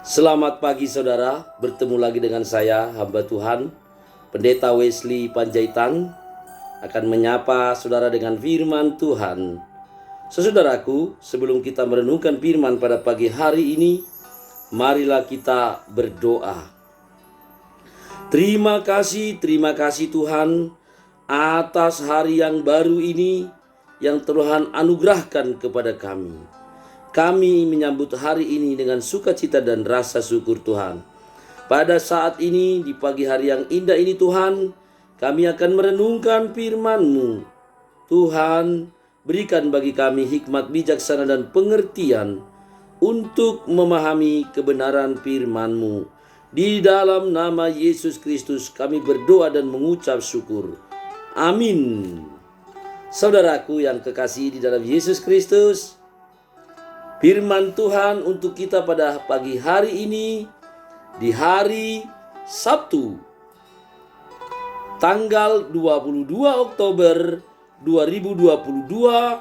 Selamat pagi saudara, bertemu lagi dengan saya, hamba Tuhan, Pendeta Wesley Panjaitan, akan menyapa saudara dengan firman Tuhan. Saudaraku, sebelum kita merenungkan firman pada pagi hari ini, marilah kita berdoa. Terima kasih Tuhan atas hari yang baru ini yang Tuhan anugerahkan kepada kami. Kami menyambut hari ini dengan sukacita dan rasa syukur Tuhan. Pada saat ini, di pagi hari yang indah ini Tuhan, kami akan merenungkan firman-Mu. Tuhan, berikan bagi kami hikmat bijaksana dan pengertian untuk memahami kebenaran firman-Mu. Di dalam nama Yesus Kristus kami berdoa dan mengucap syukur. Amin. Saudaraku yang kekasihi di dalam Yesus Kristus, firman Tuhan untuk kita pada pagi hari ini, di hari Sabtu, tanggal 22 Oktober 2022,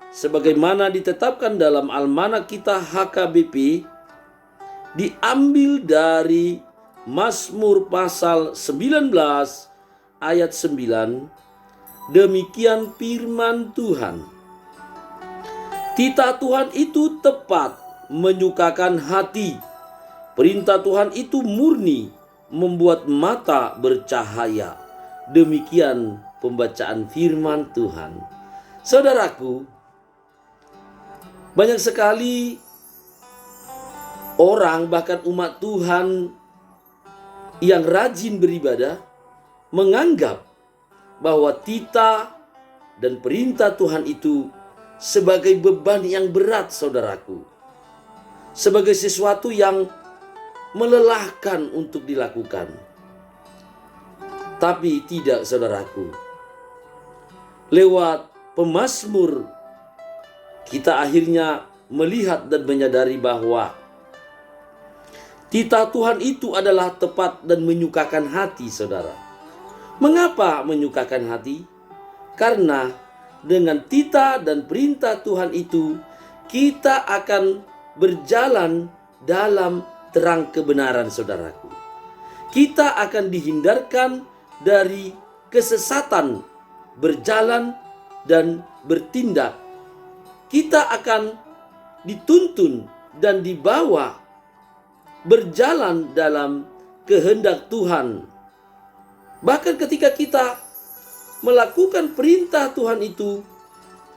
sebagaimana ditetapkan dalam almanak kita HKBP, diambil dari Mazmur pasal 19 ayat 9. Demikian firman Tuhan. Titah Tuhan itu tepat, menyukakan hati. Perintah Tuhan itu murni, membuat mata bercahaya. Demikian pembacaan firman Tuhan. Saudaraku, banyak sekali orang, bahkan umat Tuhan yang rajin beribadah, menganggap bahwa titah dan perintah Tuhan itu sebagai beban yang berat, saudaraku. Sebagai sesuatu yang melelahkan untuk dilakukan. Tapi tidak, saudaraku. Lewat pemazmur, kita akhirnya melihat dan menyadari bahwa titah Tuhan itu adalah tepat dan menyukakan hati, saudara. Mengapa menyukakan hati? Karena dengan titah dan perintah Tuhan itu, kita akan berjalan dalam terang kebenaran, saudaraku. Kita akan dihindarkan dari kesesatan, berjalan dan bertindak. Kita akan dituntun dan dibawa berjalan dalam kehendak Tuhan. Bahkan ketika kita melakukan perintah Tuhan itu,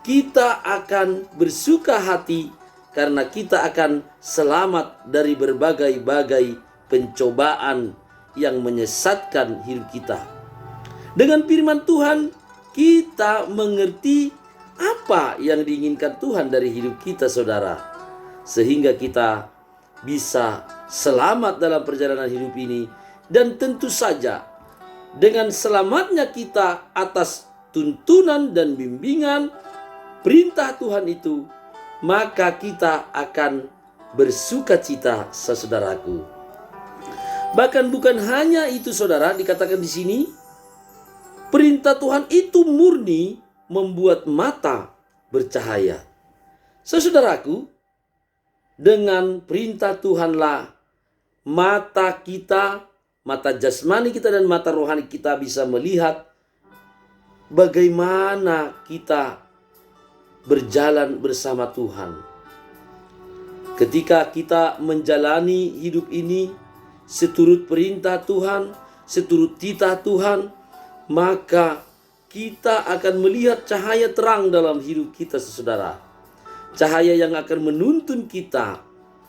kita akan bersuka hati karena kita akan selamat dari berbagai-bagai pencobaan yang menyesatkan hidup kita. Dengan firman Tuhan, kita mengerti apa yang diinginkan Tuhan dari hidup kita, saudara. Sehingga kita bisa selamat dalam perjalanan hidup ini. Dan tentu saja, dengan selamatnya kita atas tuntunan dan bimbingan perintah Tuhan itu, maka kita akan bersukacita, saudaraku. Bahkan bukan hanya itu, saudara, dikatakan di sini, perintah Tuhan itu murni, membuat mata bercahaya. Saudaraku, dengan perintah Tuhanlah mata kita, mata jasmani kita dan mata rohani kita bisa melihat bagaimana kita berjalan bersama Tuhan. Ketika kita menjalani hidup ini seturut perintah Tuhan, seturut titah Tuhan, maka kita akan melihat cahaya terang dalam hidup kita, saudara. Cahaya yang akan menuntun kita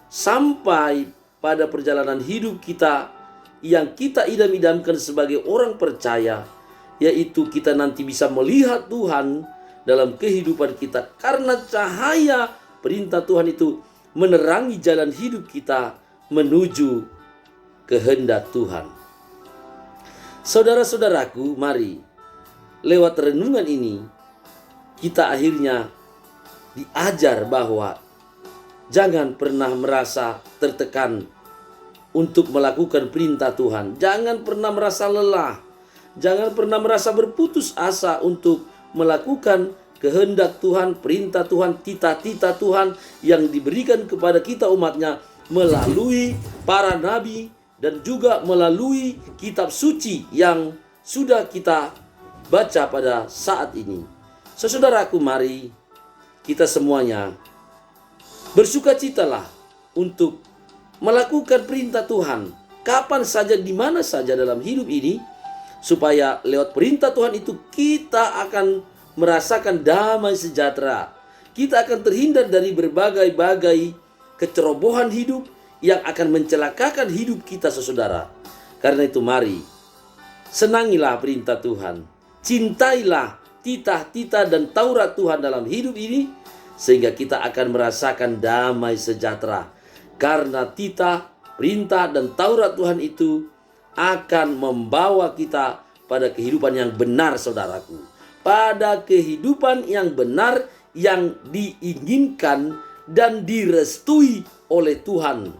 sampai pada perjalanan hidup kita yang kita idam-idamkan sebagai orang percaya, yaitu kita nanti bisa melihat Tuhan dalam kehidupan kita, karena cahaya perintah Tuhan itu menerangi jalan hidup kita menuju kehendak Tuhan. Saudara-saudaraku, mari lewat renungan ini kita akhirnya diajar bahwa jangan pernah merasa tertekan untuk melakukan perintah Tuhan. Jangan pernah merasa lelah. Jangan pernah merasa berputus asa untuk melakukan kehendak Tuhan, perintah Tuhan, titah-titah Tuhan yang diberikan kepada kita umatnya melalui para nabi dan juga melalui kitab suci yang sudah kita baca pada saat ini. Saudaraku, mari kita semuanya bersukacitalah untuk melakukan perintah Tuhan kapan saja, di mana saja dalam hidup ini, supaya lewat perintah Tuhan itu kita akan merasakan damai sejahtera. Kita akan terhindar dari berbagai-bagai kecerobohan hidup yang akan mencelakakan hidup kita, saudara. Karena itu mari senangilah perintah Tuhan, cintailah titah-titah dan Taurat Tuhan dalam hidup ini, sehingga kita akan merasakan damai sejahtera. Karena titah, perintah dan Taurat Tuhan itu akan membawa kita pada kehidupan yang benar, saudaraku. Pada kehidupan yang benar yang diinginkan dan direstui oleh Tuhan.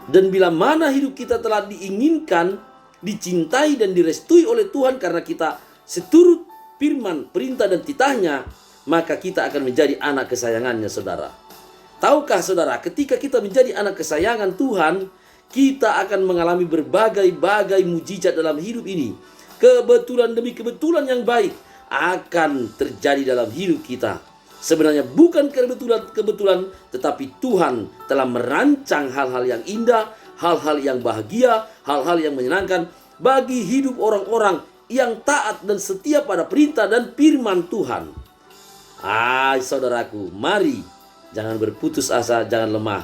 Dan bila mana hidup kita telah diinginkan, dicintai dan direstui oleh Tuhan karena kita seturut firman, perintah dan titahnya, maka kita akan menjadi anak kesayangannya, saudara. Tahukah saudara, ketika kita menjadi anak kesayangan Tuhan, kita akan mengalami berbagai-bagai mujizat dalam hidup ini. Kebetulan demi kebetulan yang baik akan terjadi dalam hidup kita. Sebenarnya bukan kebetulan, tetapi Tuhan telah merancang hal-hal yang indah, hal-hal yang bahagia, hal-hal yang menyenangkan bagi hidup orang-orang yang taat dan setia pada perintah dan firman Tuhan. Saudaraku, mari jangan berputus asa, jangan lemah.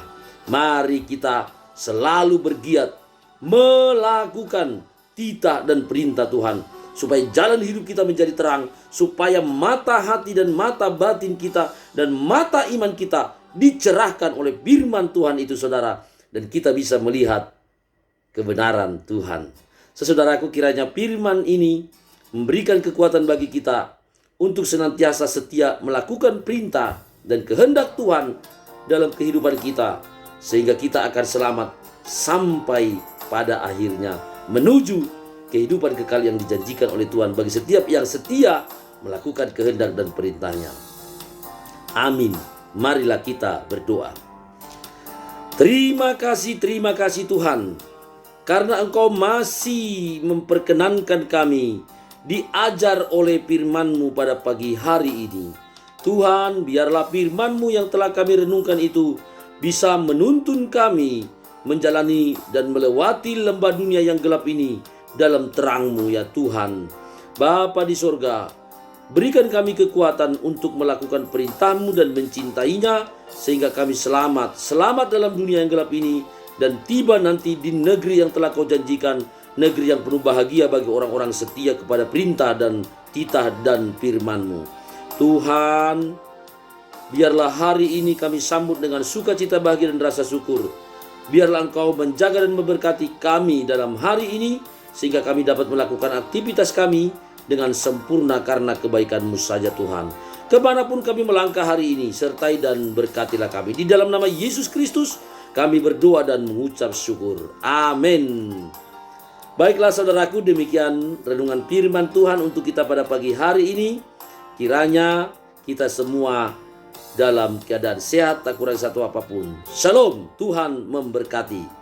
Mari kita selalu bergiat melakukan titah dan perintah Tuhan, supaya jalan hidup kita menjadi terang, supaya mata hati dan mata batin kita dan mata iman kita dicerahkan oleh firman Tuhan itu, saudara, dan kita bisa melihat kebenaran Tuhan. Saudaraku, kiranya firman ini memberikan kekuatan bagi kita untuk senantiasa setia melakukan perintah dan kehendak Tuhan dalam kehidupan kita, sehingga kita akan selamat sampai pada akhirnya menuju kehidupan kekal yang dijanjikan oleh Tuhan bagi setiap yang setia melakukan kehendak dan perintahnya. Amin. Marilah kita berdoa. Terima kasih Tuhan, karena Engkau masih memperkenankan kami diajar oleh firman-Mu pada pagi hari ini. Tuhan, biarlah firman-Mu yang telah kami renungkan itu bisa menuntun kami menjalani dan melewati lembah dunia yang gelap ini dalam terang-Mu, ya Tuhan. Bapa di sorga, berikan kami kekuatan untuk melakukan perintah-Mu dan mencintainya, sehingga kami selamat dalam dunia yang gelap ini, dan tiba nanti di negeri yang telah Kau janjikan, negeri yang penuh bahagia bagi orang-orang setia kepada perintah dan titah dan firman-Mu. Tuhan, biarlah hari ini kami sambut dengan sukacita, bahagia dan rasa syukur. Biarlah Engkau menjaga dan memberkati kami dalam hari ini, sehingga kami dapat melakukan aktivitas kami dengan sempurna karena kebaikan-Mu saja, Tuhan. Kemanapun kami melangkah hari ini, sertai dan berkatilah kami. Di dalam nama Yesus Kristus kami berdoa dan mengucap syukur. Amin. Baiklah saudaraku, demikian renungan firman Tuhan untuk kita pada pagi hari ini. Kiranya kita semua dalam keadaan sehat, tak kurang satu apapun. Shalom, Tuhan memberkati.